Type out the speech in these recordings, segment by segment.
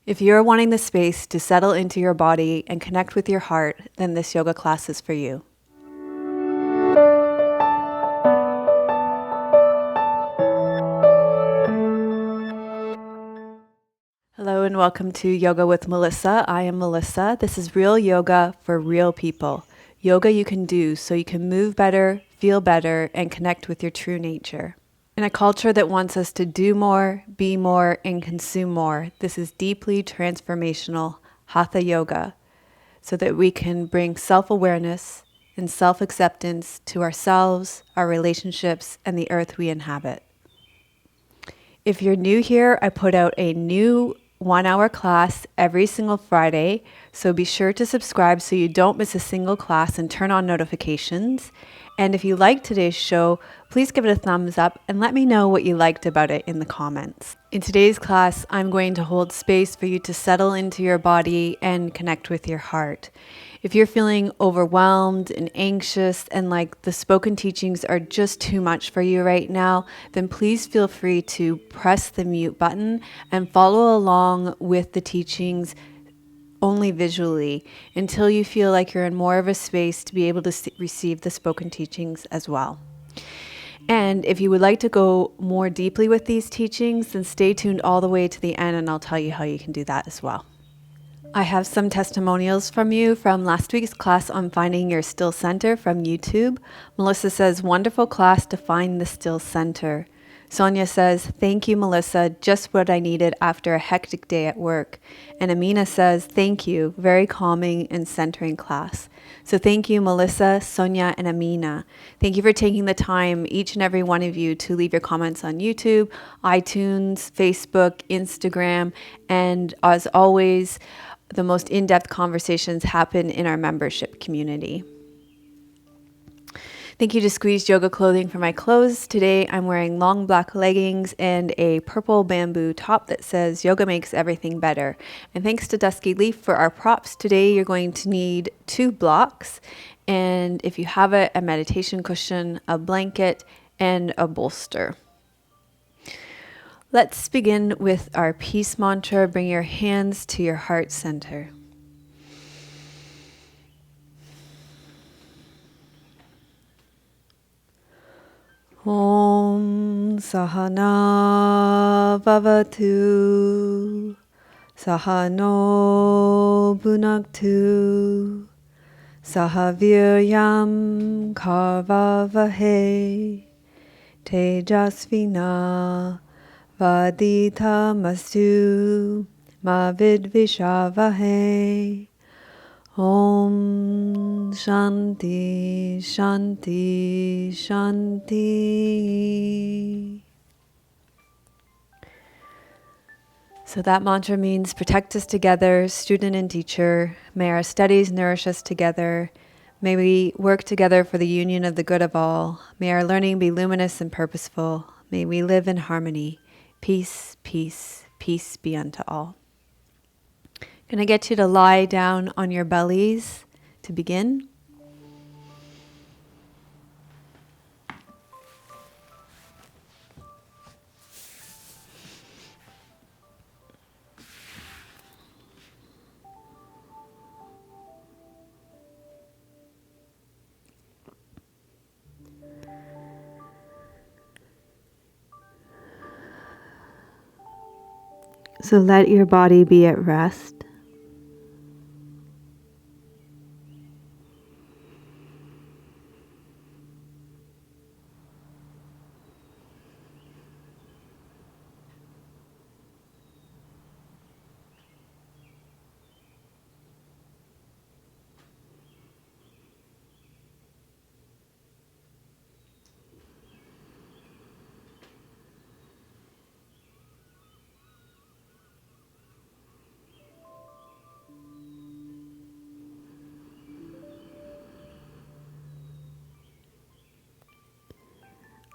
If you're wanting the space to settle into your body and connect with your heart, then this yoga class is for you. Hello and welcome to Yoga with Melissa. I am Melissa. This is real yoga for real people. Yoga you can do so you can move better, feel better, and connect with your true nature. In a culture that wants us to do more, be more, and consume more, this is deeply transformational hatha yoga so that we can bring self-awareness and self-acceptance to ourselves, our relationships, and the earth we inhabit. If you're new here, I put out a new 1-hour class every single Friday, so be sure to subscribe so you don't miss a single class and turn on notifications. And if you liked today's show, please give it a thumbs up and let me know what you liked about it in the comments. In today's class, I'm going to hold space for you to settle into your body and connect with your heart. If you're feeling overwhelmed and anxious and like the spoken teachings are just too much for you right now, then please feel free to press the mute button and follow along with the teachings only visually until you feel like you're in more of a space to be able to receive the spoken teachings as well. And if you would like to go more deeply with these teachings, then stay tuned all the way to the end and I'll tell you how you can do that as well. I have some testimonials from you from last week's class on finding your still center from YouTube. Melissa says, wonderful class to find the still center. Sonia says, thank you, Melissa, just what I needed after a hectic day at work. And Amina says, thank you, very calming and centering class. So thank you, Melissa, Sonia, and Amina. Thank you for taking the time, each and every one of you, to leave your comments on YouTube, iTunes, Facebook, Instagram, and as always, the most in-depth conversations happen in our membership community. Thank you to Squeezed Yoga Clothing for my clothes. Today I'm wearing long black leggings and a purple bamboo top that says yoga makes everything better. And thanks to Dusky Leaf for our props. Today you're going to need 2 blocks, and if you have it, a meditation cushion, a blanket, and a bolster. Let's begin with our peace mantra. Bring your hands to your heart center. Om Sahana Bhavatu Sahano Bhunaktu Sahaviryam Karvavahe Tejasvina Vaditamastu Ma Vidvishavahe. Om Shanti Shanti Shanti. So that mantra means protect us together, student and teacher. May our studies nourish us together. May we work together for the union of the good of all. May our learning be luminous and purposeful. May we live in harmony. Peace, peace, peace be unto all. Going to get you to lie down on your bellies to begin. So let your body be at rest.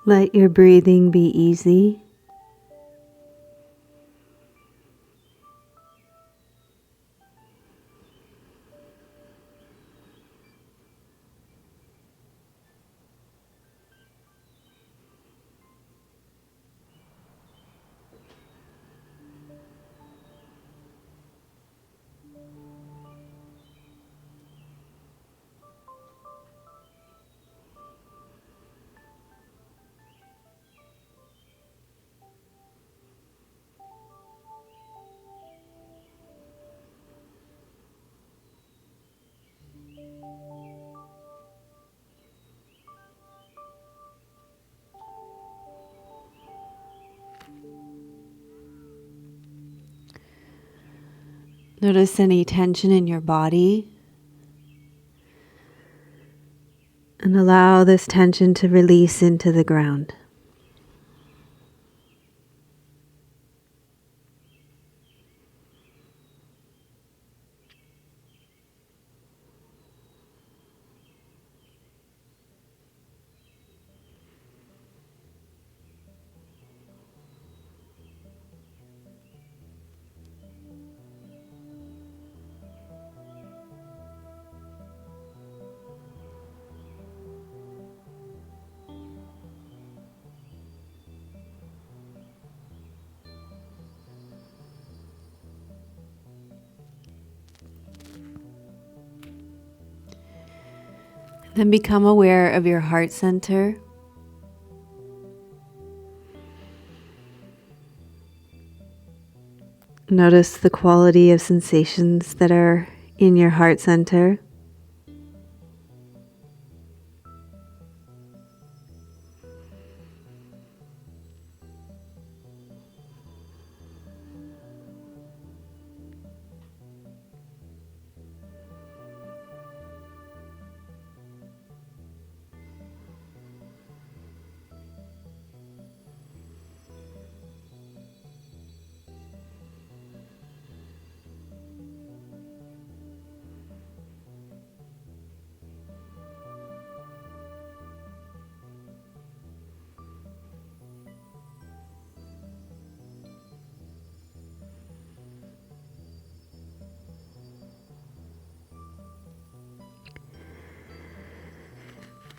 Let your breathing be easy. Notice any tension in your body and allow this tension to release into the ground. Then become aware of your heart center. Notice the quality of sensations that are in your heart center.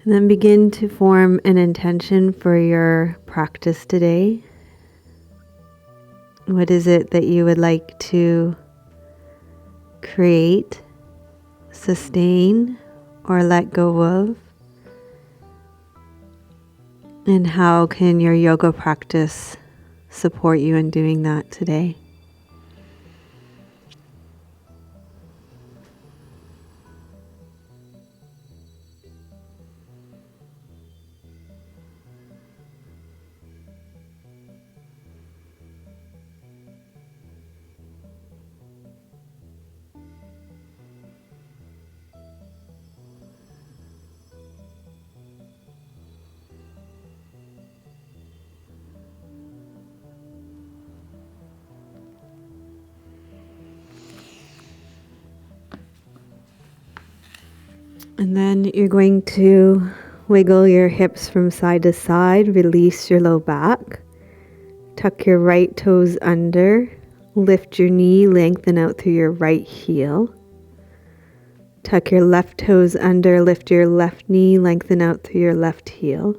And then begin to form an intention for your practice today. What is it that you would like to create, sustain, or let go of? And how can your yoga practice support you in doing that today? And then you're going to wiggle your hips from side to side, release your low back, tuck your right toes under, lift your knee, lengthen out through your right heel. Tuck your left toes under, lift your left knee, lengthen out through your left heel.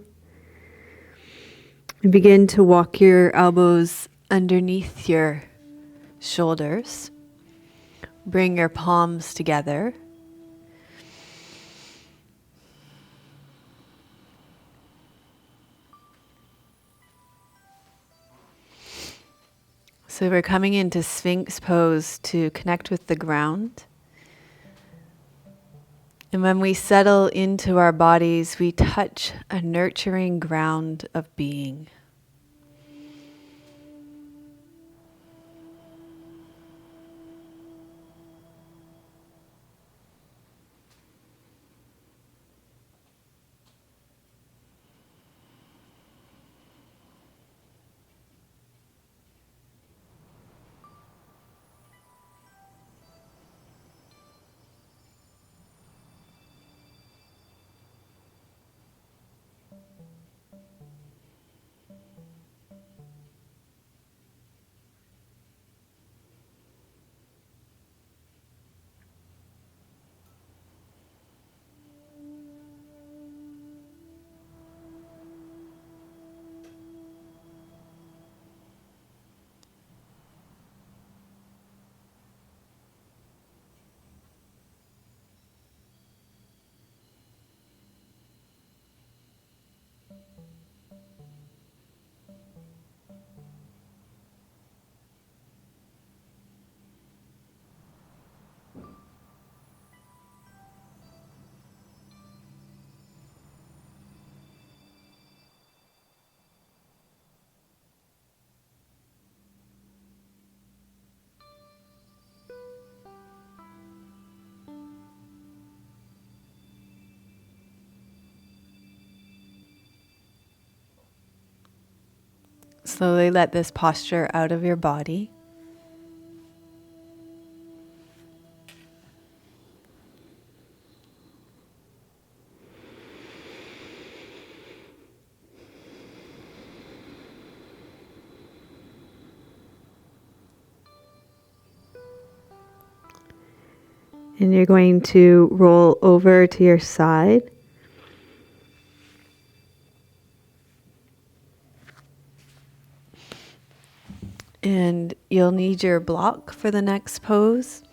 And begin to walk your elbows underneath your shoulders. Bring your palms together. So we're coming into sphinx pose to connect with the ground. And when we settle into our bodies, we touch a nurturing ground of being. Slowly let this posture out of your body. And you're going to roll over to your side. And you'll need your block for the next pose.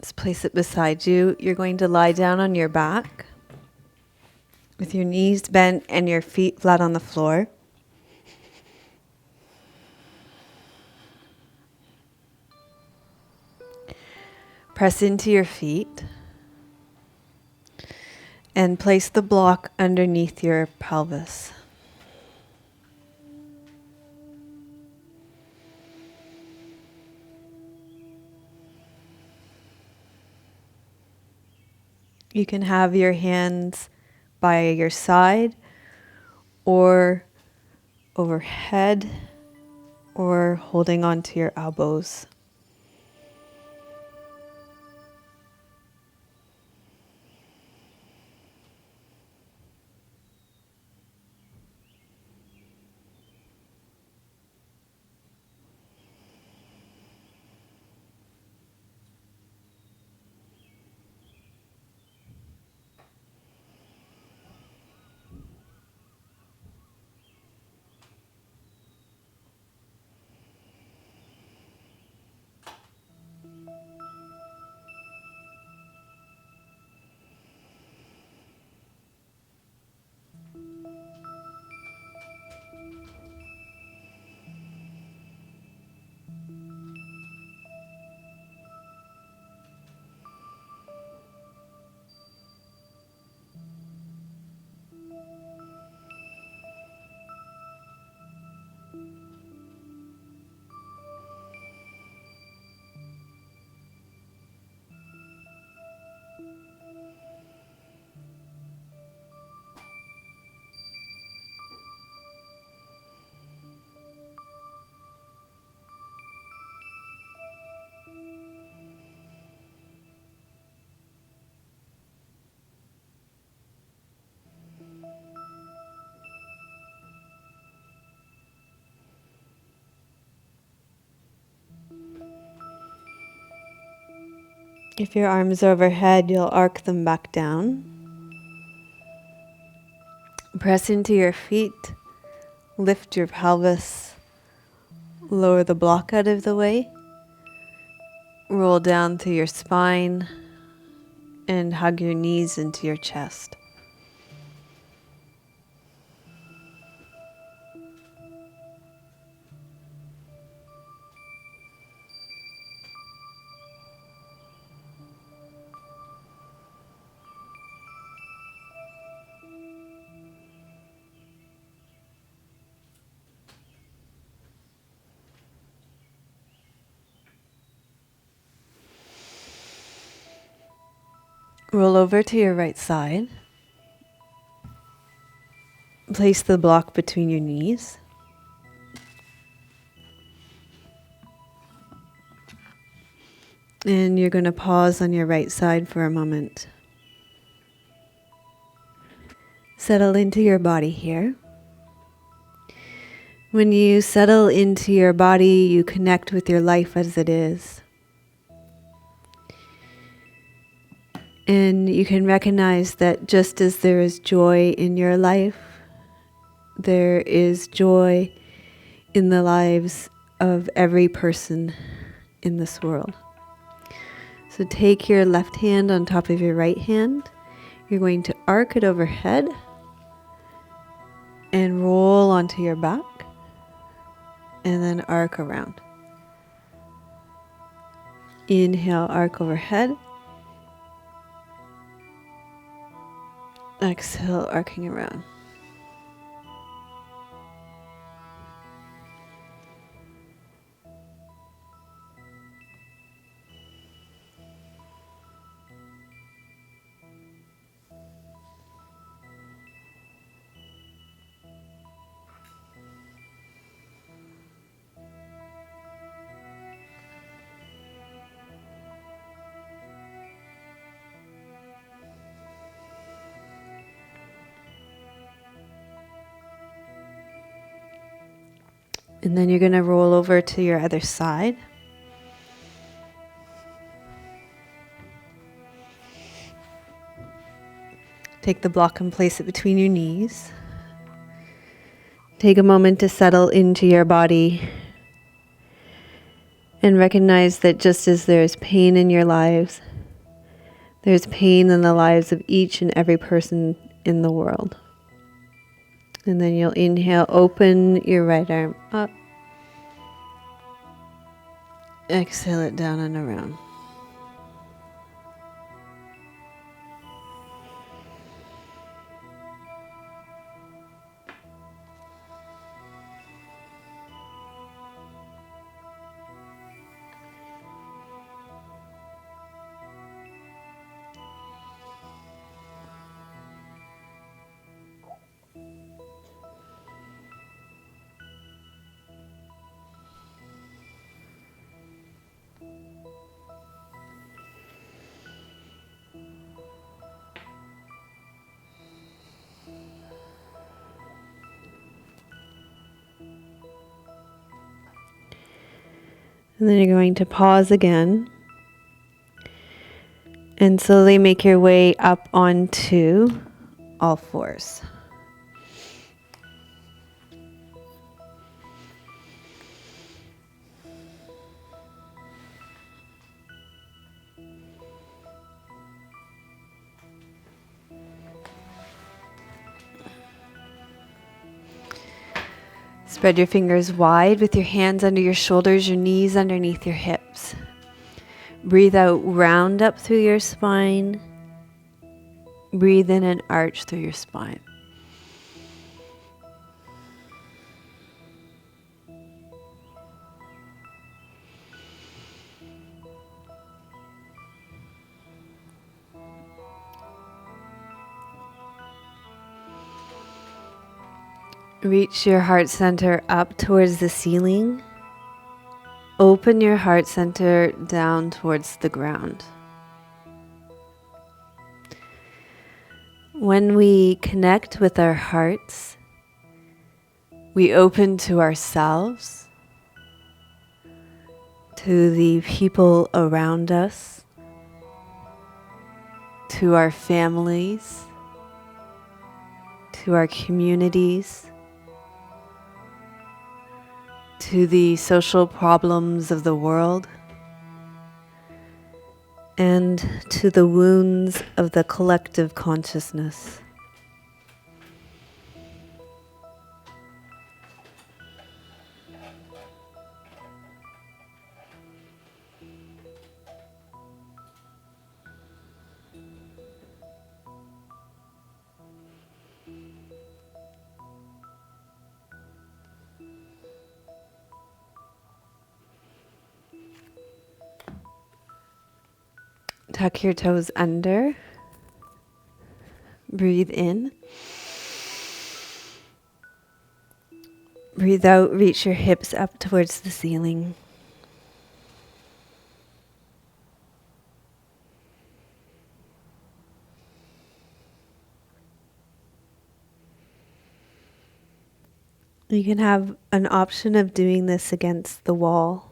Just place it beside you. You're going to lie down on your back with your knees bent and your feet flat on the floor. Press into your feet and place the block underneath your pelvis. You can have your hands by your side or overhead or holding onto your elbows. If your arms are overhead, you'll arc them back down. Press into your feet, lift your pelvis, lower the block out of the way, roll down through your spine, and hug your knees into your chest. Roll over to your right side. Place the block between your knees. And you're going to pause on your right side for a moment. Settle into your body here. When you settle into your body, you connect with your life as it is. And you can recognize that just as there is joy in your life, there is joy in the lives of every person in this world. So take your left hand on top of your right hand. You're going to arc it overhead and roll onto your back and then arc around. Inhale, arc overhead. Exhale, arcing around. And then you're going to roll over to your other side. Take the block and place it between your knees. Take a moment to settle into your body and recognize that just as there's pain in your lives, there's pain in the lives of each and every person in the world. And then you'll inhale, open your right arm up. Exhale it down and around. And then you're going to pause again and slowly make your way up onto all fours. Spread your fingers wide with your hands under your shoulders, your knees underneath your hips. Breathe out, round up through your spine. Breathe in and arch through your spine. Reach your heart center up towards the ceiling. Open your heart center down towards the ground. When we connect with our hearts, we open to ourselves, to the people around us, to our families, to our communities, to the social problems of the world, and to the wounds of the collective consciousness. Tuck your toes under. Breathe in. Breathe out, reach your hips up towards the ceiling. You can have an option of doing this against the wall.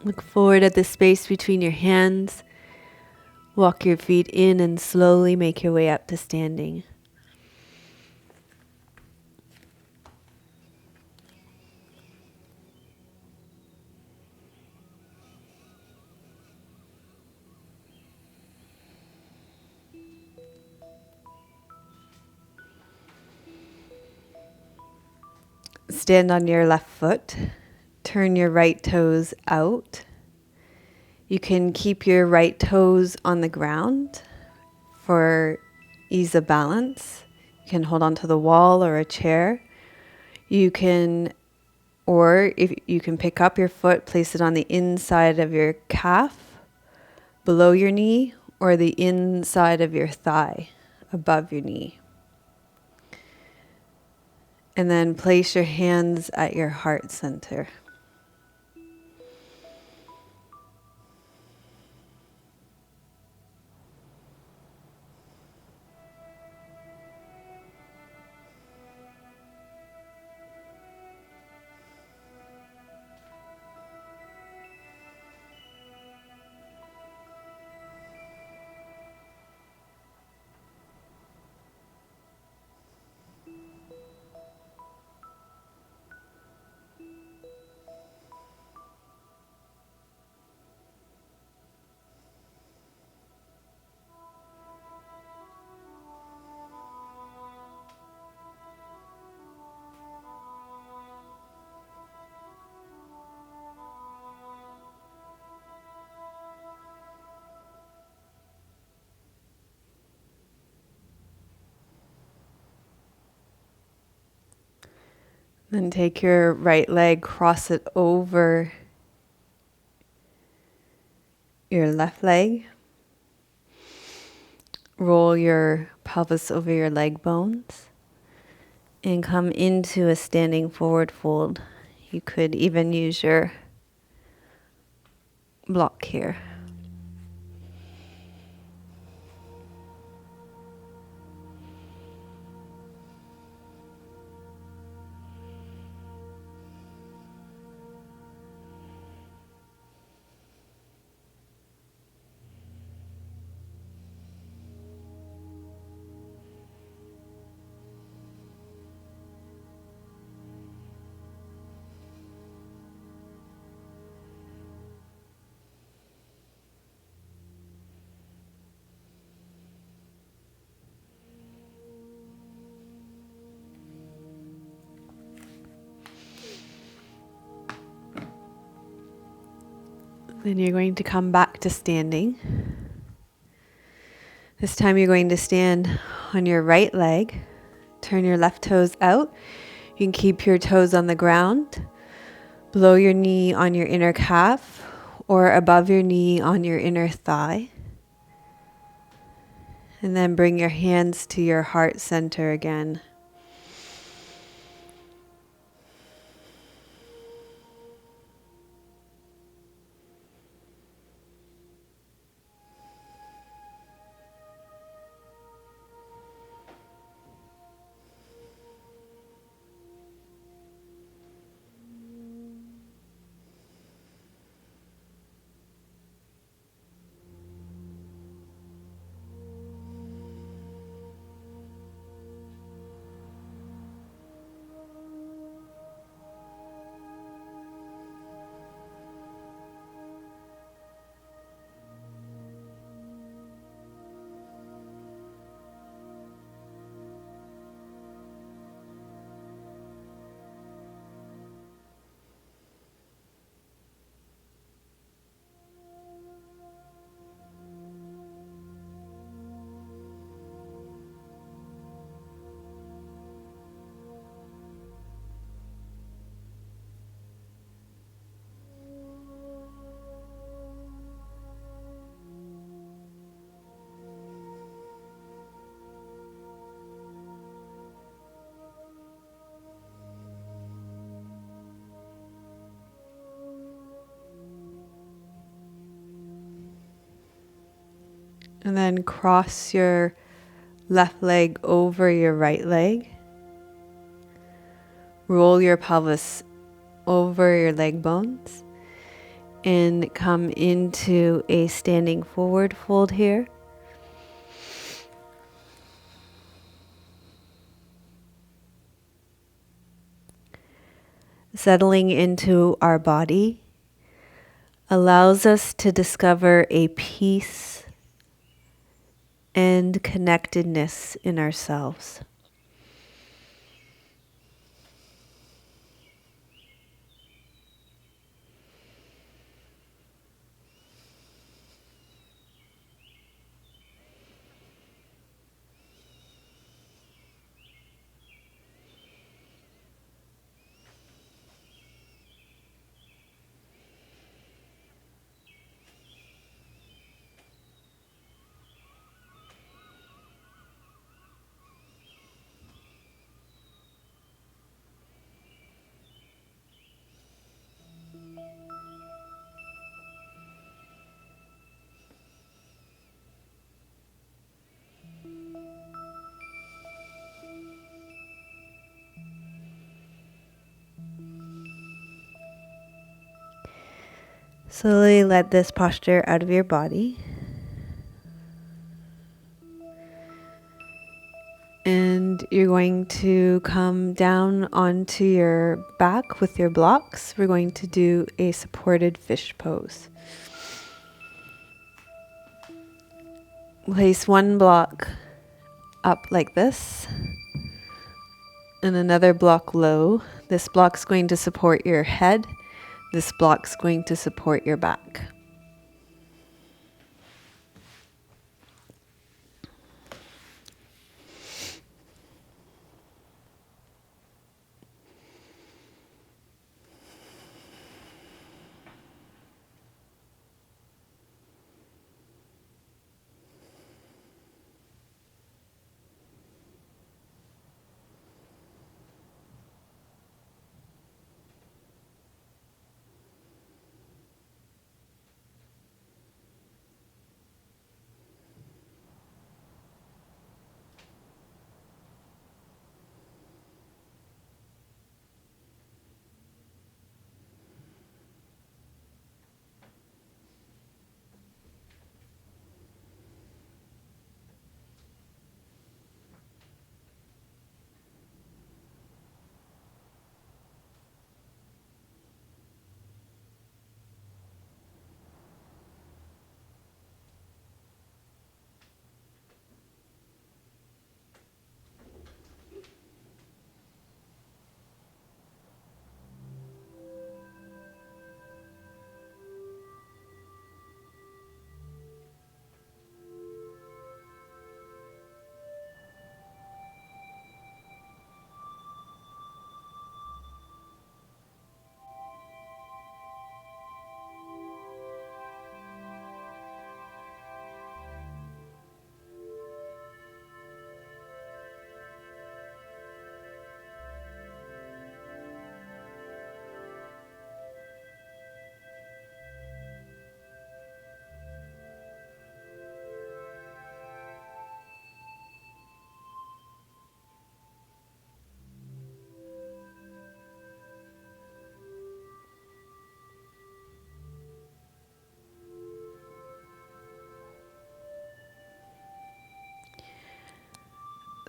Look forward at the space between your hands. Walk your feet in and slowly make your way up to standing. Stand on your left foot. Turn your right toes out. You can keep your right toes on the ground for ease of balance. You can hold onto the wall or a chair. You can, or if you can pick up your foot, place it on the inside of your calf, below your knee, or the inside of your thigh above your knee. And then place your hands at your heart center. Then take your right leg, cross it over your left leg. Roll your pelvis over your leg bones and come into a standing forward fold. You could even use your block here. Then you're going to come back to standing. This time you're going to stand on your right leg. Turn your left toes out. You can keep your toes on the ground. Below your knee on your inner calf or above your knee on your inner thigh. And then bring your hands to your heart center again. And then cross your left leg over your right leg. Roll your pelvis over your leg bones. And come into a standing forward fold here. Settling into our body allows us to discover a peace and connectedness in ourselves. Slowly let this posture out of your body. And you're going to come down onto your back with your blocks. We're going to do a supported fish pose. Place one block up like this and another block low. This block's going to support your head. This block's going to support your back.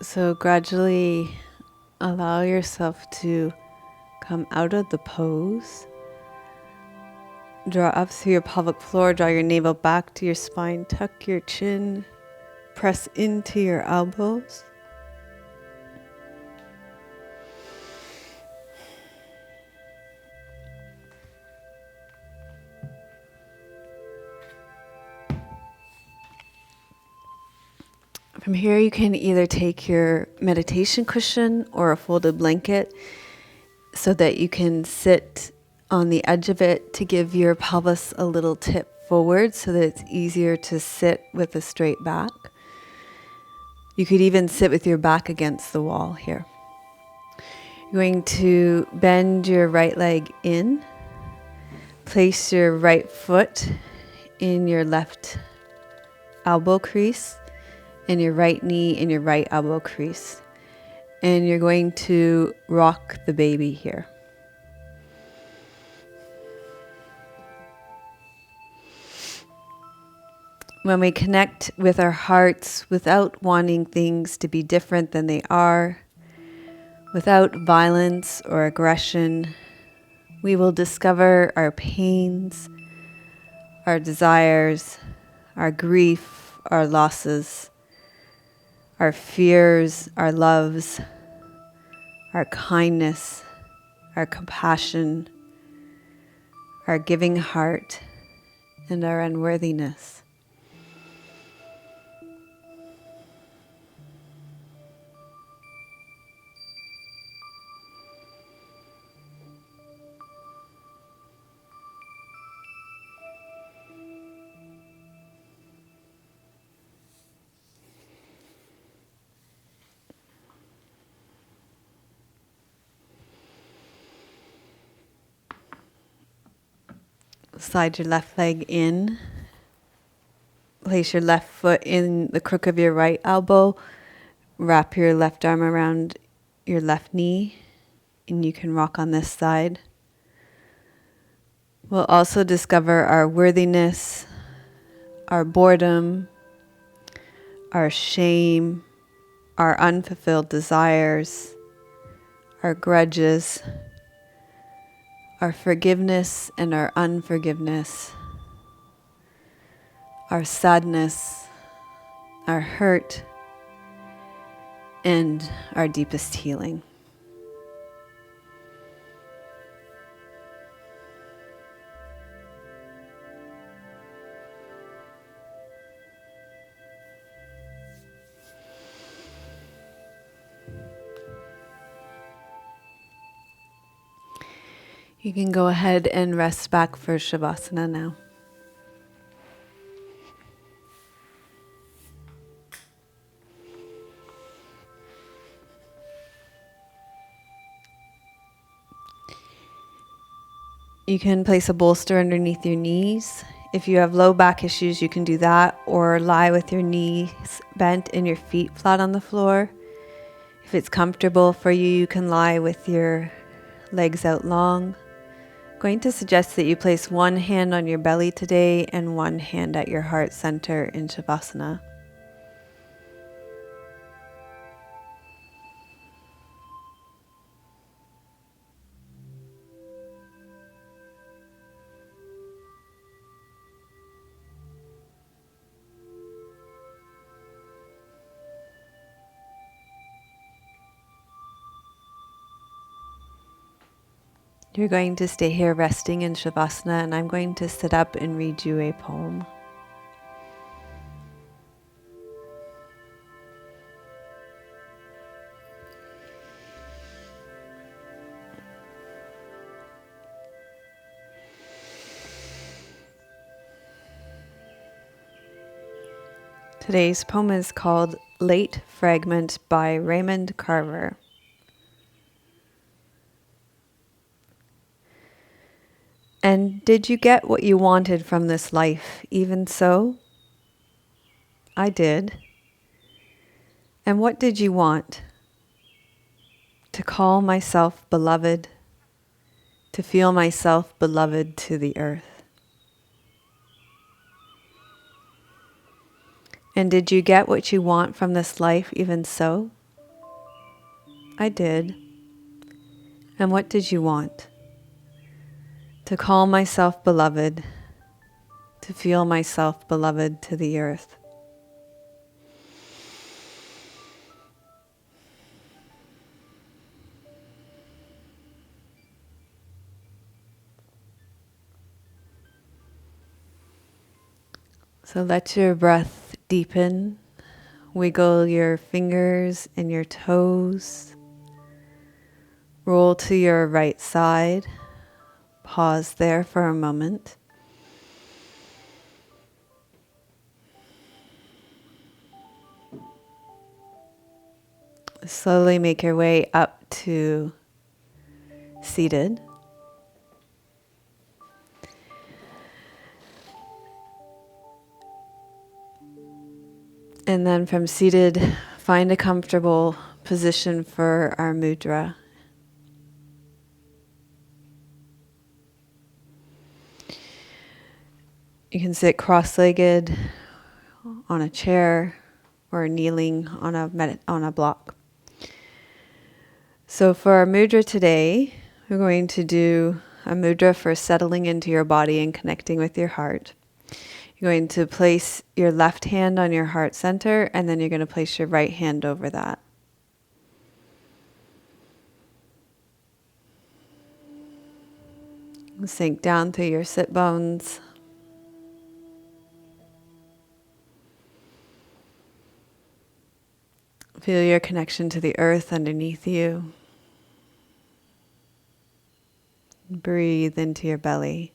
So gradually allow yourself to come out of the pose. Draw up through your pelvic floor, draw your navel back to your spine, tuck your chin, press into your elbows. From here, you can either take your meditation cushion or a folded blanket so that you can sit on the edge of it to give your pelvis a little tip forward so that it's easier to sit with a straight back. You could even sit with your back against the wall here. You're going to bend your right leg in, place your right foot in your left elbow crease, and your right knee in your right elbow crease. And you're going to rock the baby here. When we connect with our hearts without wanting things to be different than they are, without violence or aggression, we will discover our pains, our desires, our grief, our losses, our fears, our loves, our kindness, our compassion, our giving heart, and our unworthiness. Slide your left leg in. Place your left foot in the crook of your right elbow. Wrap your left arm around your left knee, and you can rock on this side. We'll also discover our worthiness, our boredom, our shame, our unfulfilled desires, our grudges, our forgiveness and our unforgiveness, our sadness, our hurt, and our deepest healing. You can go ahead and rest back for Shavasana now. You can place a bolster underneath your knees. If you have low back issues, you can do that, or lie with your knees bent and your feet flat on the floor. If it's comfortable for you, you can lie with your legs out long. I'm going to suggest that you place one hand on your belly today and one hand at your heart center in Shavasana. You're going to stay here resting in Shavasana, and I'm going to sit up and read you a poem. Today's poem is called Late Fragment by Raymond Carver. And did you get what you wanted from this life, even so? I did. And what did you want? To call myself beloved, to feel myself beloved to the earth. And did you get what you want from this life, even so? I did. And what did you want? To call myself beloved, to feel myself beloved to the earth. So let your breath deepen. Wiggle your fingers and your toes. Roll to your right side. Pause there for a moment. Slowly make your way up to seated. And then from seated, find a comfortable position for our mudra. You can sit cross-legged on a chair or kneeling on a block. So for our mudra today, we're going to do a mudra for settling into your body and connecting with your heart. You're going to place your left hand on your heart center, and then you're going to place your right hand over that. Sink down through your sit bones. Feel your connection to the earth underneath you. Breathe into your belly.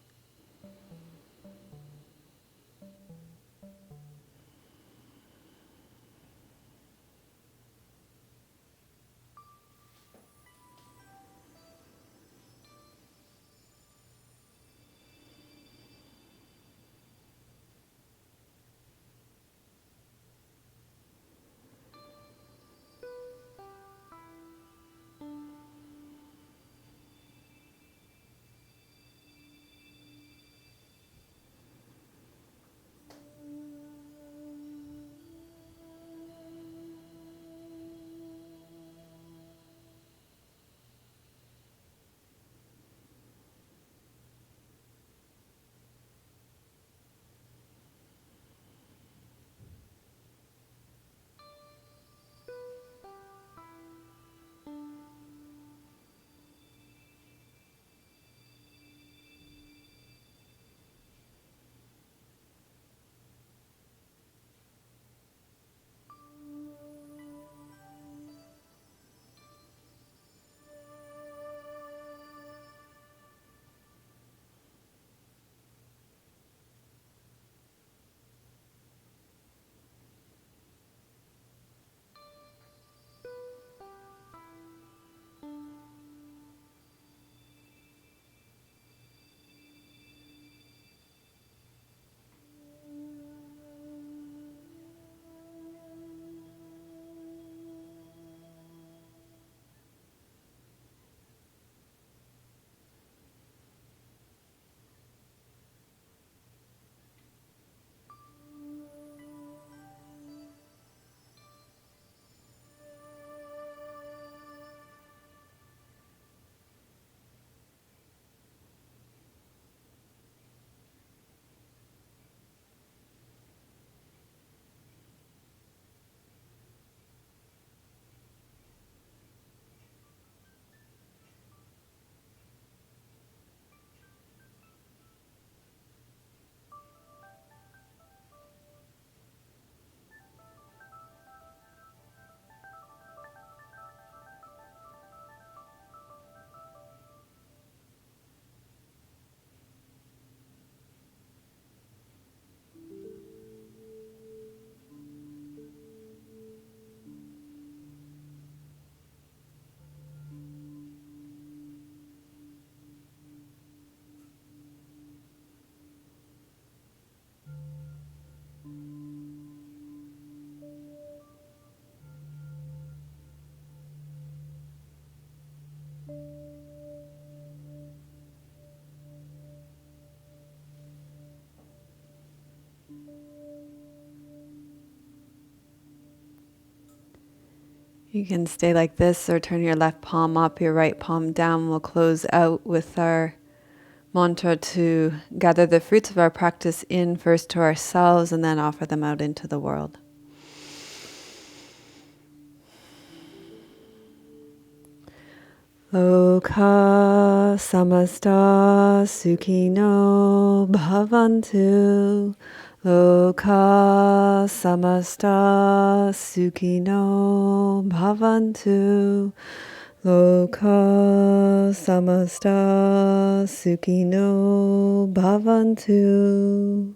You can stay like this or turn your left palm up, your right palm down. We'll close out with our mantra to gather the fruits of our practice in first to ourselves and then offer them out into the world. Loka samasta sukhino bhavantu. Loka samasta sukhino bhavantu. Loka samasta sukhino bhavantu.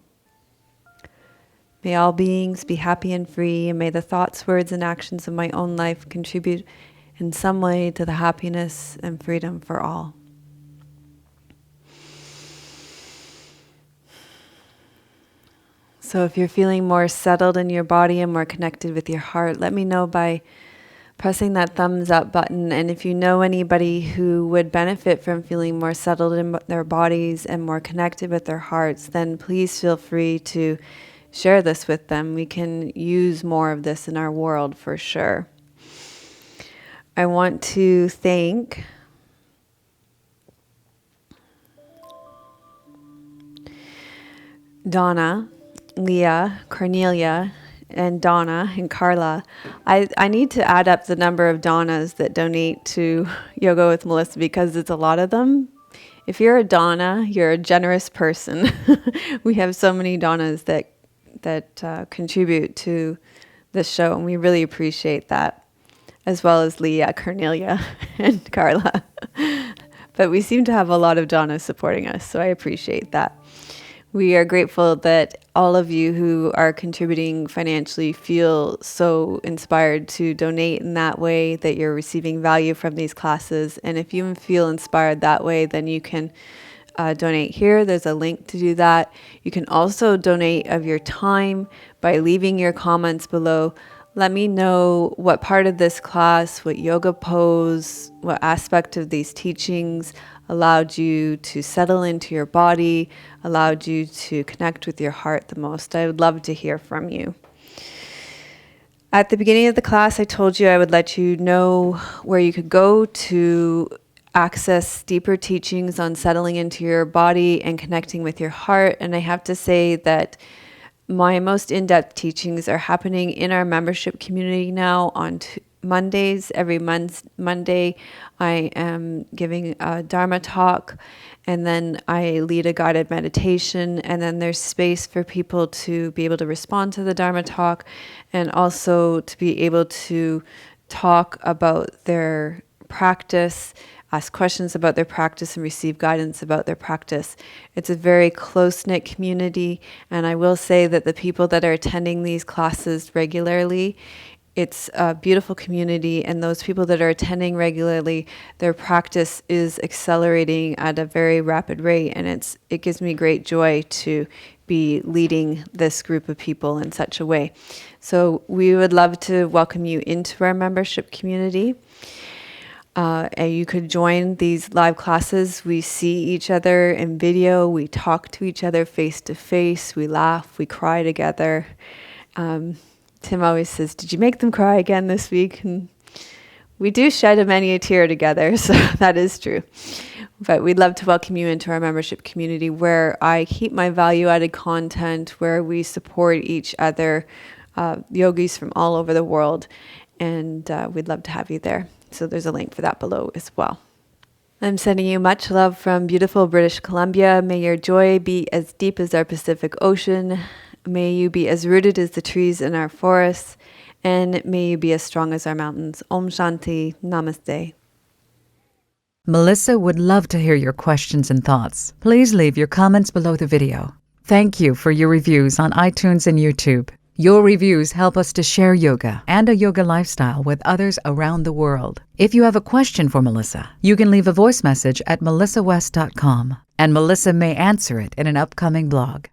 May all beings be happy and free, and may the thoughts, words, and actions of my own life contribute in some way to the happiness and freedom for all. So if you're feeling more settled in your body and more connected with your heart, let me know by pressing that thumbs up button. And if you know anybody who would benefit from feeling more settled in their bodies and more connected with their hearts, then please feel free to share this with them. We can use more of this in our world for sure. I want to thank Donna, Leah, Cornelia, and Donna and Carla. I need to add up the number of Donnas that donate to Yoga with Melissa because it's a lot of them. If you're a Donna, you're a generous person. We have so many Donnas that contribute to this show, and we really appreciate that, as well as Leah, Cornelia, and Carla. But we seem to have a lot of Donnas supporting us, so I appreciate that. We are grateful that all of you who are contributing financially feel so inspired to donate in that way, that you're receiving value from these classes. And if you feel inspired that way, then you can donate here. There's a link to do that. You can also donate of your time by leaving your comments below. Let me know what part of this class, what yoga pose, what aspect of these teachings allowed you to settle into your body, allowed you to connect with your heart the most. I would love to hear from you. At the beginning of the class, I told you I would let you know where you could go to access deeper teachings on settling into your body and connecting with your heart. And I have to say that my most in-depth teachings are happening in our membership community now on Mondays. Every Monday, I am giving a Dharma talk, and then I lead a guided meditation, and then there's space for people to be able to respond to the Dharma talk, and also to be able to talk about their practice, ask questions about their practice, and receive guidance about their practice. It's a very close-knit community, and I will say that the people that are attending these classes regularly, it's a beautiful community, and those people that are attending regularly, their practice is accelerating at a very rapid rate, and it gives me great joy to be leading this group of people in such a way. So we would love to welcome you into our membership community. And you could join these live classes. We see each other in video. We talk to each other face to face. We laugh. We cry together. Tim always says, "Did you make them cry again this week?" And we do shed many a tear together, so that is true. But we'd love to welcome you into our membership community, where I keep my value-added content, where we support each other, yogis from all over the world, and we'd love to have you there. So there's a link for that below as well. I'm sending you much love from beautiful British Columbia. May your joy be as deep as our Pacific Ocean. May you be as rooted as the trees in our forests. And may you be as strong as our mountains. Om Shanti. Namaste. Melissa would love to hear your questions and thoughts. Please leave your comments below the video. Thank you for your reviews on iTunes and YouTube. Your reviews help us to share yoga and a yoga lifestyle with others around the world. If you have a question for Melissa, you can leave a voice message at melissawest.com, and Melissa may answer it in an upcoming blog.